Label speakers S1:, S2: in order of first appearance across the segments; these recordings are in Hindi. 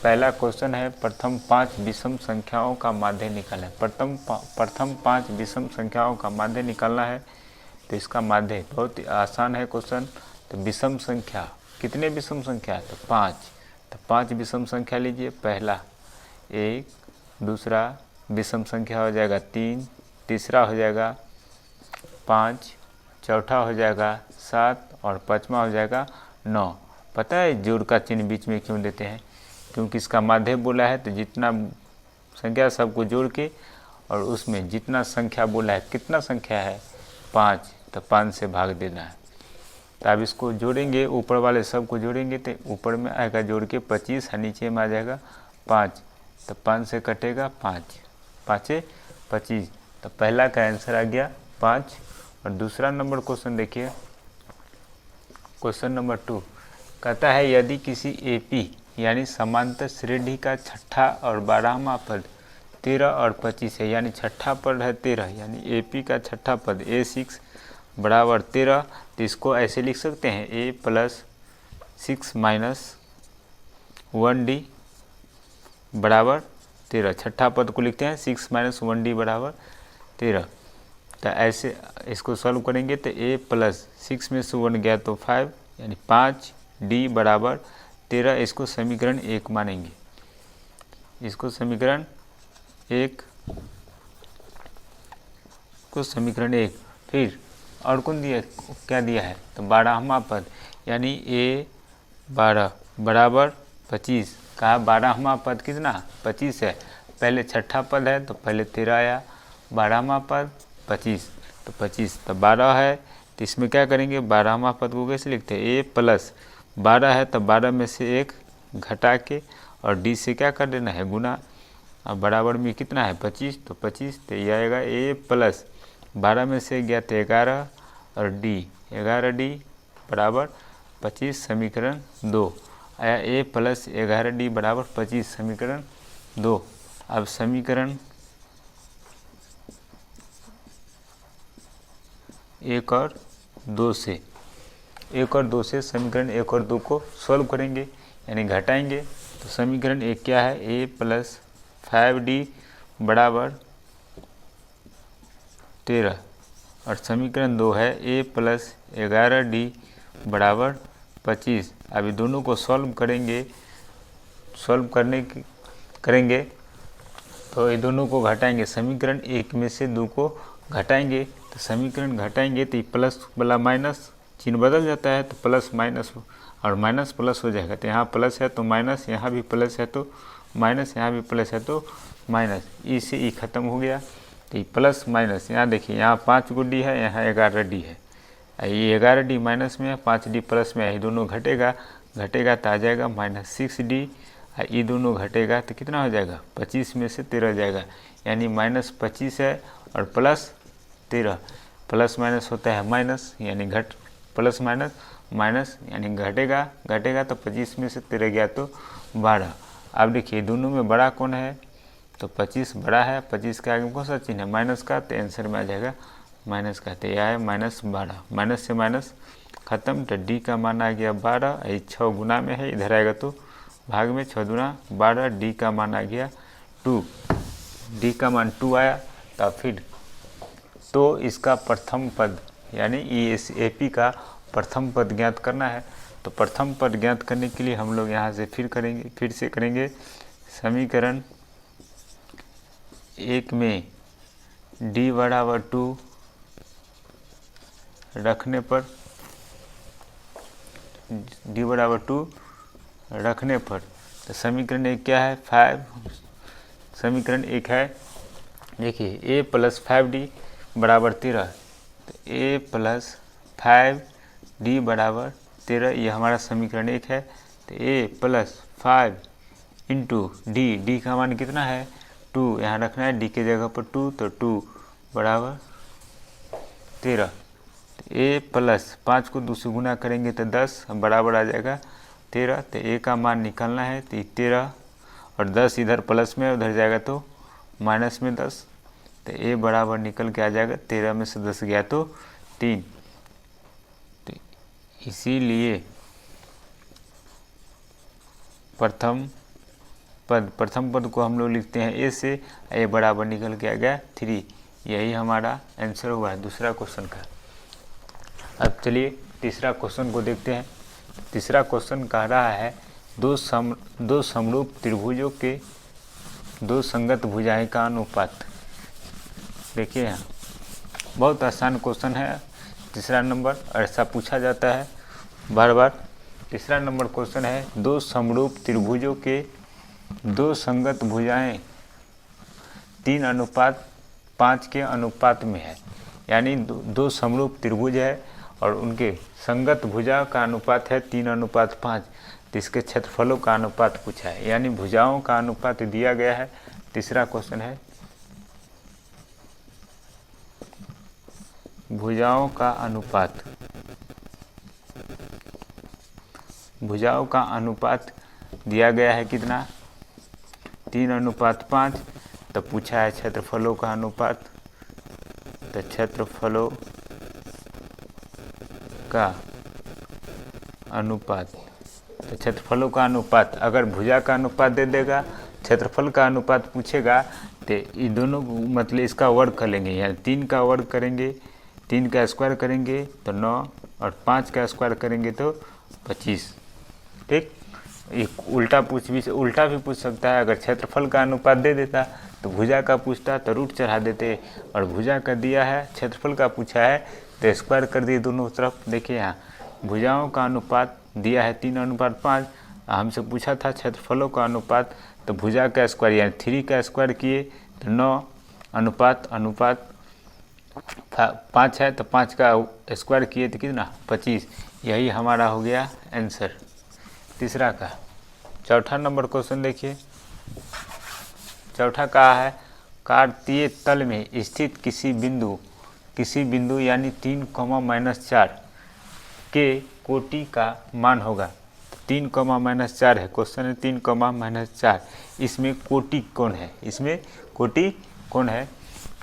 S1: पहला क्वेश्चन है प्रथम 5 विषम संख्याओं का माध्य निकालें। प्रथम 5 विषम संख्याओं का माध्य निकालना है। तो इसका माध्य बहुत ही आसान है क्वेश्चन। तो विषम संख्या, कितने विषम संख्या है? तो 5। तो 5 विषम संख्या लीजिए। पहला 1, दूसरा विषम संख्या हो जाएगा 3, तीसरा हो जाएगा 5, चौथा हो जाएगा 7 और पाँचवा हो जाएगा 9। पता है जोड़ का चिन्ह बीच में क्यों देते हैं? क्योंकि इसका माध्य बोला है तो जितना संख्या सबको जोड़ के और उसमें जितना संख्या बोला है, कितना संख्या है 5, तो 5 से भाग देना है। तो अब इसको जोड़ेंगे, ऊपर वाले सबको जोड़ेंगे तो ऊपर में आएगा जोड़ के 25 और नीचे में आ जाएगा 5। तो 5 से कटेगा 5, 5 25। तो पहला का आंसर आ गया 5। और दूसरा नंबर क्वेश्चन देखिए, क्वेश्चन नंबर 2 कहता है यदि किसी एपी यानी समांतर श्रेणी का छठा और 12वां पद 13 और 25 है, यानी छठा पद है 13, यानी एपी का छठा पद A6 बराबर 13। तो इसको ऐसे लिख सकते हैं A + 6 - 1D बराबर 13। छठा पद को लिखते हैं 6 - 1D बराबर 13। तो ऐसे इसको सॉल्व करेंगे तो A + 6 में से 1 गया तो 5, यानी 5D बराबर 13। इसको समीकरण 1 मानेंगे। इसको समीकरण 1 फिर और कौन दिया, क्या दिया है? तो 12वां पद यानी A 12 बराबर 25। कहा 12वां पद कितना? 25 है। पहले छठा पद है तो पहले 13 आया, 12वां पद 25, तो 25 तो 12 है। तो इसमें क्या करेंगे, 12वां पद को कैसे लिखते हैं? A + 12 है तो 12 में से 1 घटा के और D से क्या कर देना है, गुना। अब बराबर में कितना है 25, तो 25। तो यह आएगा A + 12 में से गया तो 11 और D 11D बराबर 25। समीकरण 2 आया A + 11D बराबर 25, समीकरण 2। अब समीकरण 1 और 2 से समीकरण 1 और 2 को सॉल्व करेंगे, यानी घटाएंगे। तो समीकरण 1 क्या है? A + 5D बराबर 13 और समीकरण 2 है A + 11D बराबर 25। अभी दोनों को सॉल्व करेंगे। करेंगे तो ये दोनों को घटाएंगे। समीकरण 1 में से 2 को घटाएंगे। तो समीकरण घटाएंगे तो प्लस वाला माइनस चिन्ह बदल जाता है, तो प्लस माइनस और माइनस प्लस हो जाएगा। तो यहाँ प्लस है तो माइनस, यहाँ भी प्लस है तो माइनस, यहाँ भी प्लस है तो माइनस। ई से ई खत्म हो गया। तो प्लस माइनस, यहाँ देखिए यहाँ 5 को D है, यहाँ 11D है। ये 11D माइनस में है, 5D प्लस में है। ये दोनों घटेगा तो आ जाएगा -6D। ये दोनों घटेगा तो कितना हो जाएगा? 25 में से 13 जाएगा, यानी -25 है और प्लस 13। प्लस माइनस होता है माइनस, यानी प्लस माइनस यानी घटेगा तो 25 में से 13 गया तो 12। अब देखिए दोनों में बड़ा कौन है? तो 25 बड़ा है। 25 के आगे कौन सा चिन्ह है? माइनस का। तो आंसर में आ जाएगा माइनस का। तो यह है -12। माइनस से माइनस खत्म। तो D का मान आ गया 12। ये 6 गुना में है, इधर आएगा तो भाग में 6 दूना 12। D का मान आ गया 2। D का मान 2 आया। तो फिर तो इसका प्रथम पद यानी इस AP का प्रथम पद ज्ञात करना है। तो प्रथम पद ज्ञात करने के लिए हम लोग यहाँ से फिर से करेंगे। समीकरण 1 में D बराबर 2 रखने पर तो समीकरण 1 क्या है? 5। समीकरण 1 है, देखिए A + 5D बराबर 13। तो A + 5D बराबर 13, ये हमारा समीकरण 1 है। तो A + 5 × D का मान कितना है? 2। यहाँ रखना है D के जगह पर 2, तो 2 बराबर 13। तो A + 5 को 2 से गुना करेंगे तो 10 बराबर आ जाएगा 13। तो A का मान निकालना है तो 13 और 10 इधर प्लस में, उधर जाएगा तो माइनस में 10। तो A बराबर निकल के आ जाएगा 13 में से 10 गया तो 3। तो इसीलिए प्रथम पद, प्रथम पद को हम लोग लिखते हैं ए से, ये बराबर निकल के आ गया 3। यही हमारा आंसर हुआ है दूसरा क्वेश्चन का। अब चलिए तीसरा क्वेश्चन को देखते हैं। तीसरा क्वेश्चन कह रहा है दो समरूप त्रिभुजों के दो संगत भुजाएं का अनुपात। देखिए यहाँ बहुत आसान क्वेश्चन है, तीसरा नंबर, ऐसा पूछा जाता है बार बार। तीसरा नंबर क्वेश्चन है दो समरूप त्रिभुजों के दो संगत भुजाएं 3:5 के अनुपात में है। यानी दो समरूप त्रिभुज है और उनके संगत भुजा का अनुपात है 3:5। तो इसके क्षेत्रफलों का अनुपात पूछा है, यानी भुजाओं का अनुपात दिया गया है। तीसरा क्वेश्चन है भुजाओं का अनुपात। भुजाओं का अनुपात दिया गया है कितना, 3:5। तो पूछा है क्षेत्रफलों का अनुपात। तो क्षेत्रफलों का अनुपात, तो क्षेत्रफलों का अनुपात, अगर भुजा का अनुपात दे देगा, क्षेत्रफल का अनुपात पूछेगा, तो ये दोनों मतलब इसका वर्ग कर लेंगे। यानी 3 का वर्ग करेंगे, 3 का स्क्वायर करेंगे तो 9, और 5 का स्क्वायर करेंगे तो 25। ठीक, एक उल्टा भी पूछ सकता है। अगर क्षेत्रफल का अनुपात दे देता तो भुजा का पूछता तो रूट चढ़ा देते, और भुजा का दिया है, क्षेत्रफल का पूछा है तो स्क्वायर कर दिए दोनों तरफ। देखिए यहाँ भुजाओं का अनुपात दिया है 3:5, हमसे पूछा था क्षेत्रफलों का अनुपात, तो भुजा का स्क्वायर यानी 3 का स्क्वायर किए तो 9 अनुपात 5 है, तो 5 का स्क्वायर किए तो कितना 25। यही हमारा हो गया आंसर तीसरा का। चौथा नंबर क्वेश्चन देखिए। चौथा कहा है कार्तीय तल में स्थित किसी बिंदु यानी 3, के कोटि का मान होगा। 3, है क्वेश्चन है, 3, इसमें कोटि कौन है, इसमें कोटि कौन है।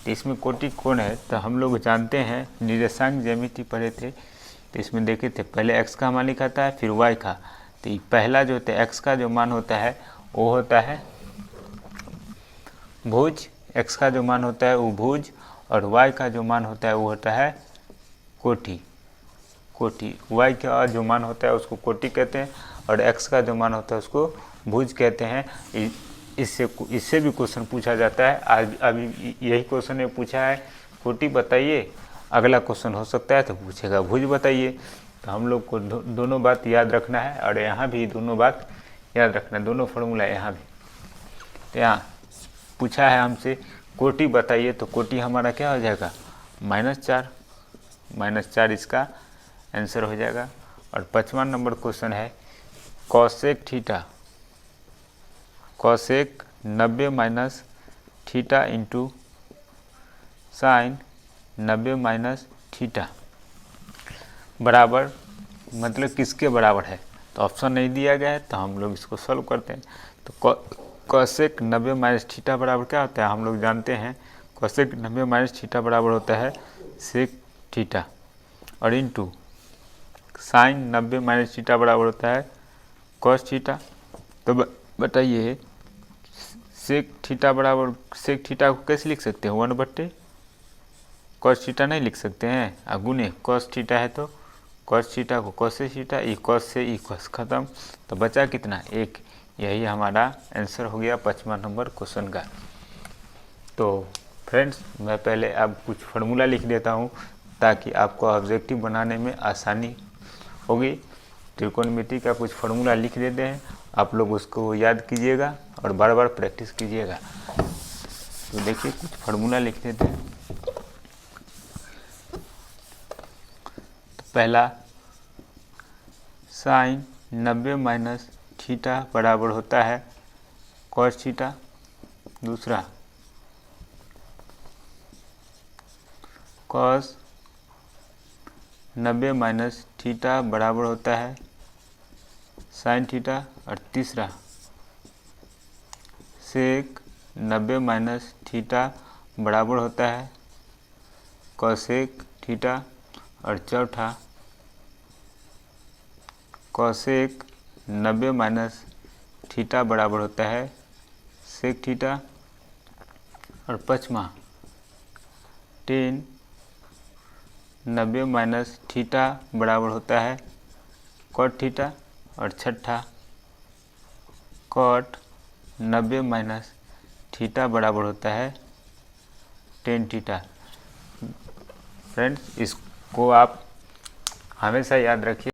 S1: तो इसमें कोटि कौन है तो हम लोग जानते हैं, निर्देशांक ज्यामिति पढ़े थे तो इसमें देखे थे, पहले x का मान लिखा था फिर y का। तो पहला जो होता है x का जो मान होता है वो होता है भुज, x का जो मान होता है वो भुज, और y का जो मान होता है वो होता है कोटि। y का जो मान होता है उसको कोटि कहते हैं, और x का जो मान होता है उसको भुज कहते हैं। इससे भी क्वेश्चन पूछा जाता है। आज अभी यही क्वेश्चन में पूछा है कोटि बताइए, अगला क्वेश्चन हो सकता है तो पूछेगा भुज बताइए। तो हम लोग को दोनों बात याद रखना है, और यहाँ भी दोनों बात याद रखना है, दोनों फॉर्मूला यहाँ भी। तो यहाँ पूछा है हमसे कोटि बताइए, तो कोटि हमारा क्या हो जाएगा -4 इसका आंसर हो जाएगा। और 5वां नंबर क्वेश्चन है कॉसेक 90 - इंटू साइन 90 - बराबर, मतलब किसके बराबर है। तो ऑप्शन नहीं दिया गया है तो हम लोग इसको सॉल्व करते हैं। तो कॉसेक 90 - बराबर क्या होता है, हम लोग जानते हैं कॉसेक 90 - बराबर होता है सेक थीटा, और इंटू साइन 90 - बराबर होता है कॉस थीटा। तो बताइए सेक थीटा को कैसे लिख सकते हैं, 1/, कॉस थीटा नहीं लिख सकते हैं, अगुने कॉस थीटा है तो कॉस थीटा को कॉस से थीटा, ई कॉस से ई कॉस, खत्म। तो बचा कितना 1। यही हमारा आंसर हो गया 5वां नंबर क्वेश्चन का। तो फ्रेंड्स मैं पहले अब कुछ फार्मूला लिख देता हूँ ताकि आपको ऑब्जेक्टिव बनाने में आसानी होगी। त्रिकोणमिति का कुछ फार्मूला लिख देते हैं, आप लोग उसको याद कीजिएगा और बार बार प्रैक्टिस कीजिएगा। तो देखिए कुछ फार्मूला लिख देते हैं। तो पहला साइन 90 - थीटा बराबर होता है कॉस थीटा। दूसरा कॉस 90 - थीटा बराबर होता है साइन थीटा। और तीसरा सेक 90 - थीटा बराबर होता है कॉसेक थीटा। और चौथा कॉसेक 90 - थीटा बराबर होता है सेक थीटा, और पाँचवा टेन 90 माइनस थीटा बराबर होता है कॉट थीटा, और छठा कॉट 90 माइनस थीटा बराबर होता है टेन थीटा। फ्रेंड्स, इसको आप हमेशा याद रखिए।